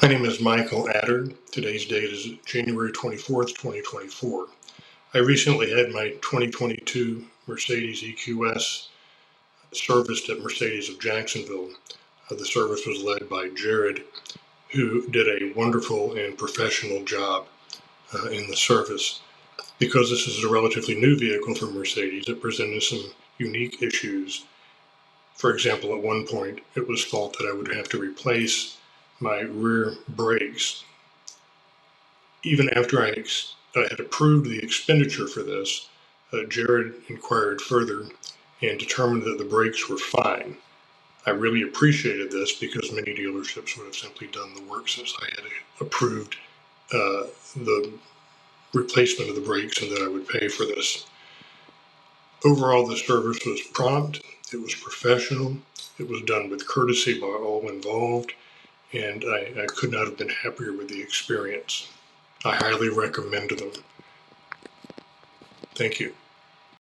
My name is Michael Atter. Today's date is January 24th, 2024. I recently had my 2022 Mercedes EQS serviced at Mercedes of Jacksonville. The service was led by Jared, who did a wonderful and professional job in the service. Because this is a relatively new vehicle from Mercedes, it presented some unique issues. For example, at one point, it was thought that I would have to replace my rear brakes. Even after I had approved the expenditure for this, Jared inquired further and determined that the brakes were fine. I really appreciated this because many dealerships would have simply done the work since I had approved the replacement of the brakes and that I would pay for this. Overall, the service was prompt, it was professional, it was done with courtesy by all involved, and I could not have been happier with the experience. I highly recommend them. Thank you.